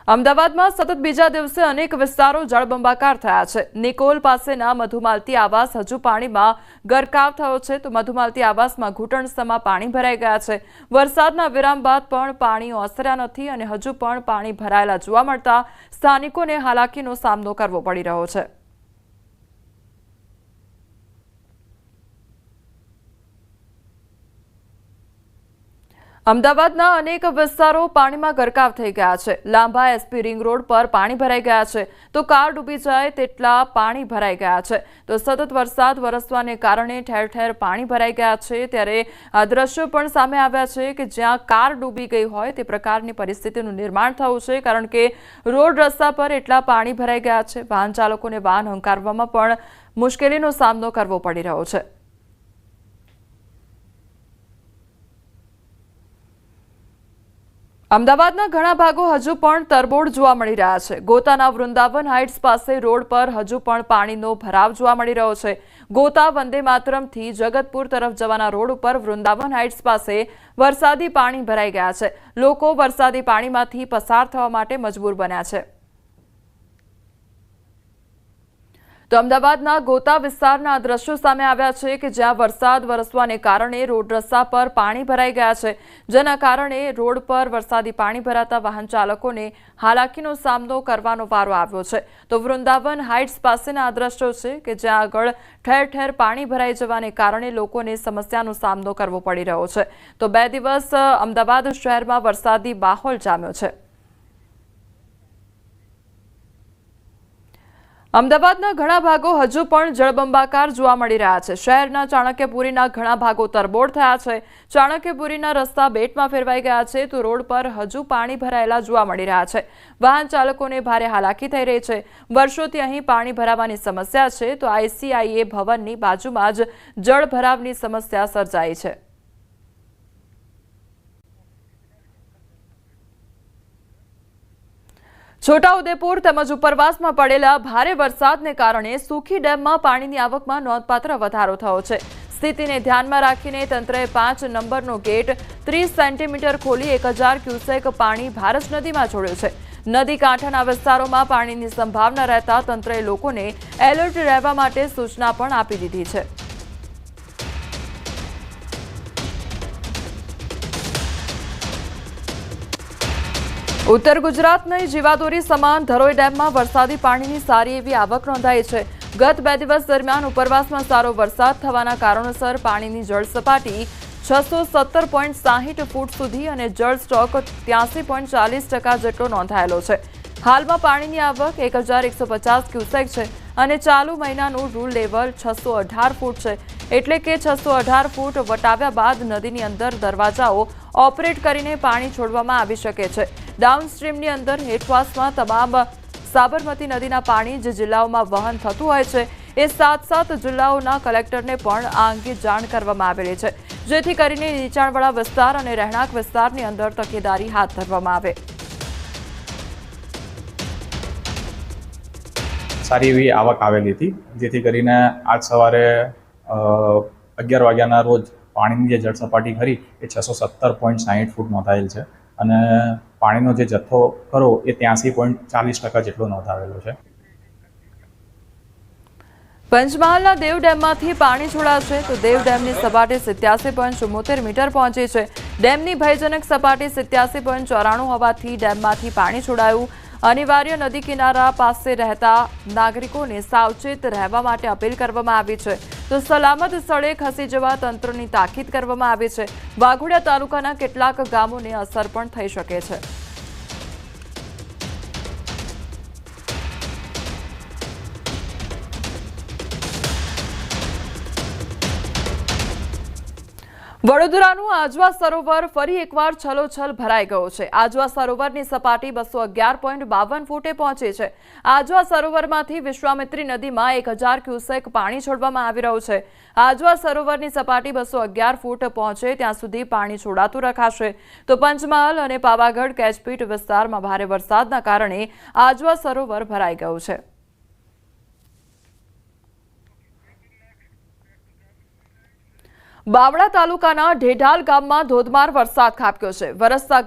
અમદાવાદમાં સતત બીજા દિવસે અનેક વિસ્તારો જળબંબાકાર થયા છે। નિકોલ પાસેના મધુમાલતી આવાસ હજુ પાણીમાં ગરકાવ થયો છે તો મધુમાલતી આવાસમાં ઘૂંટણસમાં પાણી ભરાઈ ગયા છે। વરસાદના વિરામ બાદ પણ પાણી ઓસર્યા નથી અને હજુ પણ પાણી ભરાયેલા જોવા મળતા સ્થાનિકોને હાલાકીનો સામનો કરવો પડી રહ્યો છે। અમદાવાદના અનેક વિસ્તારો પાણીમાં ગરકાવ થઈ ગયા છે। લાંબા એસપી રિંગ રોડ પર પાણી ભરાઈ ગયા છે તો કાર ડૂબી જાય તેટલા પાણી ભરાઈ ગયા છે તો સતત વરસાદ વરસવાને કારણે ઠેર ઠેર પાણી ભરાઈ ગયા છે। ત્યારે આ દ્રશ્યો પણ સામે આવ્યા છે કે જ્યાં કાર ડૂબી ગઈ હોય તે પ્રકારની પરિસ્થિતિનું નિર્માણ થયું છે કારણ કે રોડ રસ્તા પર એટલા પાણી ભરાઈ ગયા છે। વાહન ચાલકોને વાહન હંકારવામાં પણ મુશ્કેલીનો સામનો કરવો પડી રહ્યો છે। અમદાવાદના ઘણા ભાગો હજુ પણ તરબોળ જોવા મળી રહ્યા છે। ગોતાના વૃંદાવન હાઇટ્સ પાસે રોડ પર હજુ પણ પાણીનો ભરાવ જોવા મળી રહ્યો છે। ગોતા વંદે માતરમથી જગતપુર તરફ જવાના રોડ ઉપર વૃંદાવન હાઇટ્સ પાસે વરસાદી પાણી ભરાઈ ગયા છે। લોકો વરસાદી પાણીમાંથી પસાર થવા માટે મજબૂર બન્યા છે। તો અમદાવાદના ગોતા વિસ્તારના દ્રશ્યો સામે આવ્યા છે કે જ્યાં વરસાદ વરસવાને કારણે રોડ રસ્તા પર પાણી ભરાઈ ગયા છે જેના કારણે રોડ પર વરસાદી પાણી ભરાતા વાહન ચાલકોને હાલાકીનો સામનો કરવાનો વારો આવ્યો છે। તો વૃંદાવન હાઇટ્સ પાસેના દ્રશ્યો છે કે જ્યાં આગળ ઠેર ઠેર પાણી ભરાઈ જવાને કારણે લોકોને સમસ્યાનો સામનો કરવો પડી રહ્યો છે। તો 2 દિવસ અમદાવાદ શહેરમાં વરસાદી માહોલ જામ્યો છે। અમદાવાદના ઘણા ભાગો હજુ પણ જળબંબાકાર જોવા મળી રહ્યા છે। શહેરના ચાણક્યપુરીના ઘણા ભાગો તરબોળ થયા છે। ચાણક્યપુરીના રસ્તા બેટમાં ફેરવાઈ ગયા છે તો રોડ પર હજુ પાણી ભરાયેલા જોવા મળી રહ્યા છે। વાહન ચાલકોને ભારે હાલાકી થઈ રહી છે। વર્ષોથી અહીં પાણી ભરાવાની સમસ્યા છે તો ICIA ભવનની બાજુમાં જ જળ ભરાવની સમસ્યા સર્જાઈ છે। છોટાઉદેપુર તેમજ ઉપરવાસમાં પડેલા ભારે વરસાદને કારણે સુખી ડેમમાં પાણીની આવકમાં નોંધપાત્ર વધારો થયો છે। સ્થિતિને ધ્યાનમાં રાખીને તંત્રએ 5 નંબરનો ગેટ 30 સેન્ટીમીટર ખોલી 1000 ક્યુસેક પાણી ભારજ નદીમાં છોડ્યું છે। નદી કાંઠાના વિસ્તારોમાં પાણીની સંભાવના રહેતા તંત્રએ લોકોને એલર્ટ રહેવા માટે સૂચના પણ આપી દીધી છે। ઉત્તર ગુજરાતની જીવાદોરી સમાન ધરોઈ ડેમમાં વરસાદી પાણીની સારી એવી આવક નોંધાઈ છે। ગત 2 દિવસ દરમિયાન ઉપરવાસમાં સારો વરસાદ થવાના કારણોસર પાણીની જળ સપાટી 617.60 ફૂટ સુધી અને જળ સ્ટોક 83.40% જેટલો નોંધાયેલો છે। હાલમાં પાણીની આવક 1150 ક્યુસેક છે અને ચાલુ મહિનાનું રૂલ લેવલ 618 ફૂટ છે એટલે કે 618 ફૂટ વટાવ્યા બાદ નદીની અંદર દરવાજાઓ ઓપરેટ કરીને પાણી છોડવામાં આવી શકે છે। ડાઉનસ્ટ્રીમની અંદર હેઠવાસમાં તમામ સાબરમતી નદીના પાણી જે જિલ્લાઓમાં વહન થતું હોય છે એ 7 જિલ્લાઓના કલેક્ટરને પણ આ અંગે જાણ કરવામાં આવેલી છે જેથી કરીને નીચાણવાળા વિસ્તાર અને રહેણાંક વિસ્તારની અંદર તકેદારી હાથ ધરવામાં આવે। સારી એવી આવક આવેલી હતી જેથી કરીને આજ સવારે 11 વાગ્યાના રોજ પાણીની જે જળ સપાટી ખરી એ 617.60 ફૂટ નોંધાયેલ છે અને પાણીનો જે જથ્થો ખરો એ 83.40% જેટલો નોંધાવેલો છે। પંચમહાલના દેવ ડેમમાંથી પાણી છોડાશે તો દેવ ડેમની સપાટી 87.74 મીટર પહોંચી છે। ડેમની ભયજનક સપાટી 87.94 હોવાથી ડેમમાંથી પાણી છોડાયું। અનિવાર્ય નદી કિનારા પાસે રહેતા નાગરિકોને સાવચેત રહેવા માટે અપીલ કરવામાં આવી છે તો સલામત સ્થળે ખસી જવા તંત્રની તાકીદ કરવામાં આવી છે। વાઘોડિયા તાલુકાના કેટલાક ગામોને અસર પણ થઈ શકે છે। વડોદરાનું આજવા સરોવર ફરી એકવાર છલોછલ ભરાઈ ગયો છે। આજવા સરોવરની સપાટી 211.52 ફૂટે પહોંચી છે। આજવા સરોવરમાંથી વિશ્વામિત્રી નદીમાં 1000 ક્યુસેક પાણી છોડવામાં આવી રહ્યું છે। આજવા સરોવરની સપાટી 211 ફૂટ પહોંચે ત્યાં સુધી પાણી છોડાતું રખાશે તો પંચમહાલ અને પાવાગઢ કેચપીટ વિસ્તારમાં ભારે વરસાદના કારણે આજવા સરોવર ભરાઈ ગયું છે। બાવળા તાલુકાના ઢેઢાલ ગામમાં ધોધમાર વરસાદ ખાબક્યો છે. વરસતા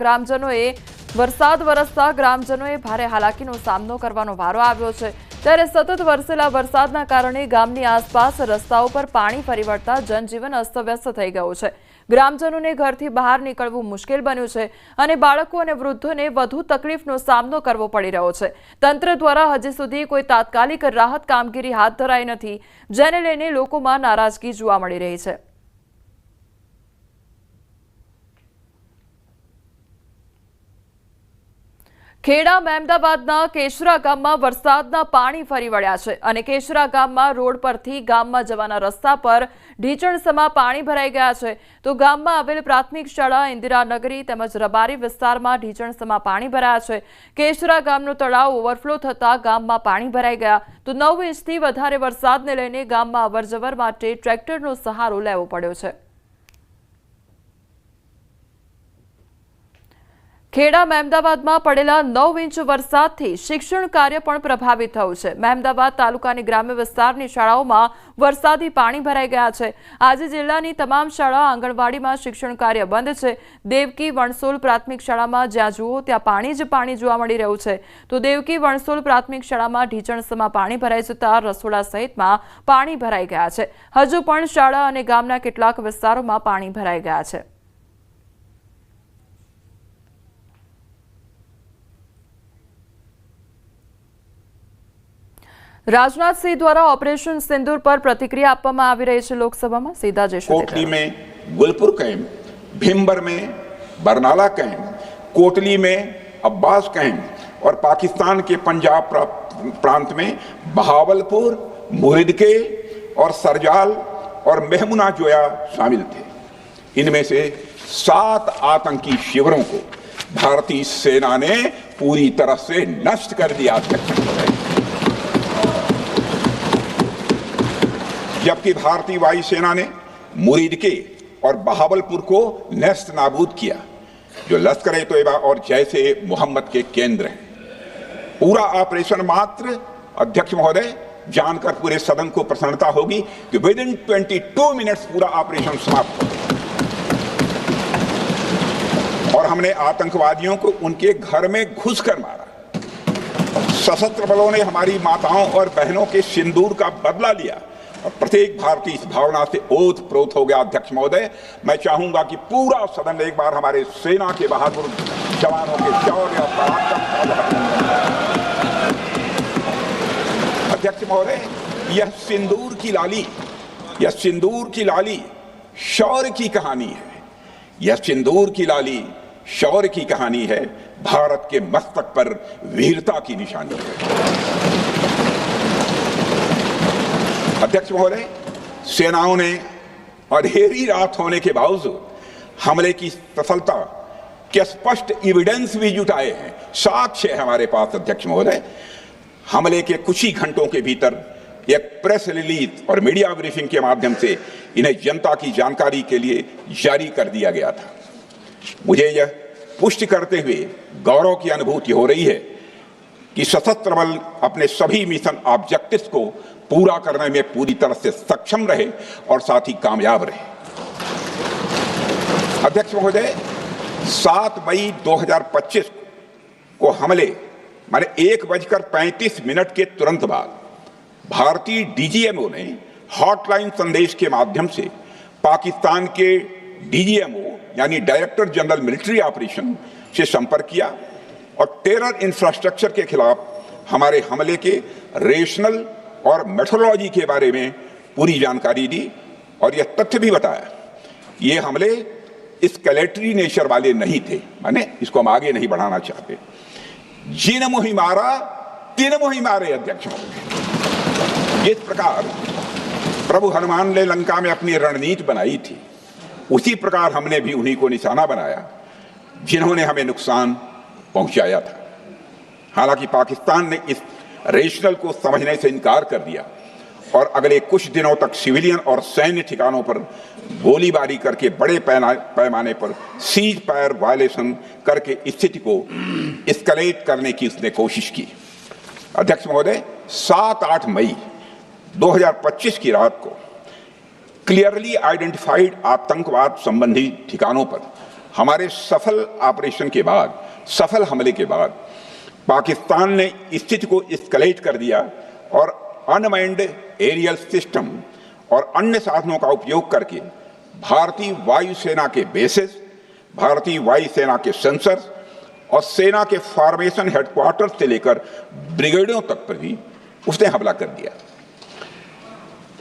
ગ્રામજનોએ ભારે હાલાકીનો સામનો કરવાનો વારો આવ્યો છે. ત્યારે સતત વરસેલા વરસાદના કારણે ગામની આસપાસ રસ્તાઓ પર પાણી ફરી વળતા જનજીવન અસ્તવ્યસ્ત થઈ ગયું છે. ગ્રામજનોને ઘરથી બહાર નીકળવું મુશ્કેલ બન્યું છે અને બાળકો અને વૃદ્ધોને વધુ તકલીફનો સામનો કરવો પડી રહ્યો છે. તંત્ર દ્વારા હજી સુધી કોઈ તાત્કાલિક રાહત કામગીરી હાથ ધરાઈ નથી, જેને લઈને લોકોમાં નારાજગી જોવા મળી રહી છે. ખેડા મહેમદાવાદના કેશરા ગામમાં વરસાદના પાણી ફરી વળ્યા છે અને કેશરા ગામમાં રોડ પરથી ગામમાં જવાના રસ્તા પર ઢીચણસમા પાણી ભરાઈ ગયા છે. તો ગામમાં આવેલ પ્રાથમિક શાળા ઇન્દિરાનગરી તેમજ રબારી વિસ્તારમાં ઢીચણસમા પાણી ભરાયા છે. કેશરા ગામનો તળાવ ઓવરફ્લો થતા ગામમાં પાણી ભરાઈ ગયા. તો 9 ઇંચથી વધારે વરસાદને લઈને ગામમાં અવરજવર માટે ટ્રેક્ટરનો સહારો લેવો પડ્યો છે. ખેડા મહેમદાવાદમાં પડેલા 9 ઇંચ વરસાદથી શિક્ષણ કાર્ય પણ પ્રભાવિત થયું છે. મહેમદાવાદ તાલુકાની ગ્રામ્ય વિસ્તારની શાળાઓમાં વરસાદી પાણી ભરાઈ ગયા છે. આજે જિલ્લાની તમામ શાળા આંગણવાડીમાં શિક્ષણ કાર્ય બંધ છે. દેવકી વણસોલ પ્રાથમિક શાળામાં જ્યાં જુઓ ત્યાં પાણી જ પાણી જોવા મળી રહ્યું છે. તો દેવકી વણસોલ પ્રાથમિક શાળામાં ઢીચણસમાં પાણી ભરાઈ જતા રસોડા સહિતમાં પાણી ભરાઈ ગયા છે. હજુ પણ શાળા અને ગામના કેટલાક વિસ્તારોમાં પાણી ભરાઈ ગયા છે. राजनाथ सिंह द्वारा ऑपरेशन सिंदूर पर प्रतिक्रिया आपવામાં આવી રહી છે. લોકસભામાં સીધા જઈશું. कोटली में गुलपुर कैंप, भीमबर में बरनाला कैंप, कोटली में अब्बास कैंप और पाकिस्तान के पंजाब प्रांत में बहावलपुर, मुरिदके और सरजाल और मेहमुना जोया शामिल थे. इनमें से 7 आतंकी शिविरों को भारतीय सेना ने पूरी तरह से नष्ट कर दिया था, जबकि भारतीय वायुसेना ने मुरीदके और बहावलपुर को नेस्त नाबूद किया, जो लश्कर-ए-तोयबा और जैसे मोहम्मद के केंद्र हैं. पूरा ऑपरेशन मात्र, अध्यक्ष महोदय, जानकर पूरे सदन को प्रसन्नता होगी कि विद इन 22 मिनट्स पूरा ऑपरेशन समाप्त हो और हमने आतंकवादियों को उनके घर में घुसकर मारा. सशस्त्र बलों ने हमारी माताओं और बहनों के सिंदूर का बदला लिया और प्रत्येक भारतीय इस भावना से ओत-प्रोत हो गया. अध्यक्ष महोदय, मैं चाहूंगा कि पूरा सदन एक बार हमारे सेना के बहादुर जवानों के शौर्य और पराक्रम का. अध्यक्ष महोदय, यह सिंदूर की लाली शौर्य की कहानी है. यह सिंदूर की लाली शौर्य की कहानी है. भारत के मस्तक पर वीरता की निशानी है. अध्यक्ष महोदय, सेनाओं ने अंधेरी रात होने के बावजूद हमले की सफलता के स्पष्ट एविडेंस भी जुटाए हैं. साक्ष्य है हमारे पास. अध्यक्ष महोदय, हमले के कुछ ही घंटों के भीतर एक प्रेस रिलीज और मीडिया ब्रीफिंग के माध्यम से इन्हें जनता की जानकारी के लिए जारी कर दिया गया था. मुझे यह पुष्टि करते हुए गौरव की अनुभूति हो रही है कि सशस्त्र बल अपने सभी मिशन ऑब्जेक्टिव्स को पूरा करने में पूरी तरह से सक्षम रहे और साथ ही कामयाब रहे. अध्यक्ष महोदय, 7 मई 2025 को हमले माने 1:35 के तुरंत बाद भारतीय डीजीएमओ ने हॉटलाइन संदेश के माध्यम से पाकिस्तान के डीजीएमओ यानी डायरेक्टर जनरल मिलिट्री ऑपरेशन से संपर्क किया और टेरर इंफ्रास्ट्रक्चर के खिलाफ हमारे हमले के रेशनल और मेथोडोलॉजी के बारे में पूरी जानकारी दी और यह तथ्य भी बताया ये हमले एस्केलेटरी नेचर वाले नहीं थे, माने इसको हम आगे नहीं बढ़ाना चाहते. जिन मुहि मारा तिन मुहि मारे. अध्यक्ष महोदय, जिस प्रकार प्रभु हनुमान ने लंका में अपनी रणनीति बनाई थी, उसी प्रकार हमने भी उन्हीं को निशाना बनाया जिन्होंने हमें नुकसान पहुंचाया था. हालांकि पाकिस्तान ने इस रेशनल को समझने से इनकार कर दिया और अगले कुछ दिनों तक सिविलियन और सैन्य ठिकानों पर गोलीबारी करके बड़े पैमाने पर सीज फायर वायलेशन करके स्थिति को एस्केलेट करने की उसने कोशिश की. अध्यक्ष महोदय, 7-8 मई 2025 की रात को क्लियरली आइडेंटिफाइड आतंकवाद संबंधी ठिकानों पर हमारे सफल ऑपरेशन के बाद, सफल हमले के बाद पाकिस्तान ने स्थिति को एस्केलेट कर दिया और अनमैन्ड एरियल सिस्टम और अन्य साधनों का उपयोग करके भारतीय वायुसेना के बेसेस, भारतीय वायुसेना के सेंसर्स और सेना के फॉर्मेशन हेडक्वार्टर से लेकर ब्रिगेडों तक पर भी उसने हमला कर दिया।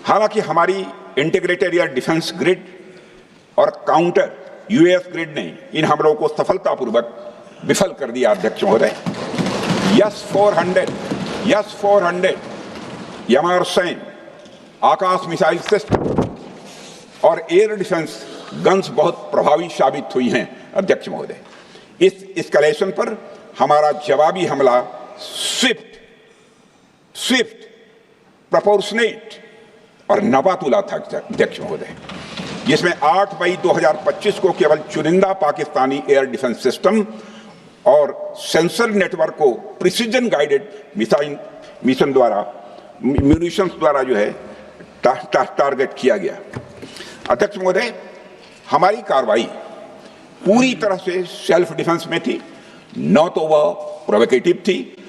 हालांकि हमारी इंटीग्रेटेड एयर डिफेंस ग्रिड और काउंटर यूएस ग्रिड ने इन हमलों को सफलतापूर्वक विफल कर दिया। अध्यक्ष महोदय, यस-400 यमारसैन आकाश मिसाइल सिस्टम और एयर डिफेंस गन्स बहुत प्रभावी साबित हुई हैं। अध्यक्ष महोदय, इस एस्केलेशन पर हमारा जवाबी हमला स्विफ्ट, प्रोपोर्शनेट और नवातुला था। अध्यक्ष महोदय, जिसमें 8 मई 2025 को केवल चुनिंदा पाकिस्तानी एयर डिफेंस सिस्टम और सेंसर नेटवर्क को प्रिसीजन गाइडेड मिशन द्वारा, म्यूनिशंस द्वारा जो है टारगेट किया गया। अध्यक्ष महोदय, हमारी कार्रवाई पूरी तरह से सेल्फ डिफेंस में थी, न तो वह प्रोवोकेटिव थी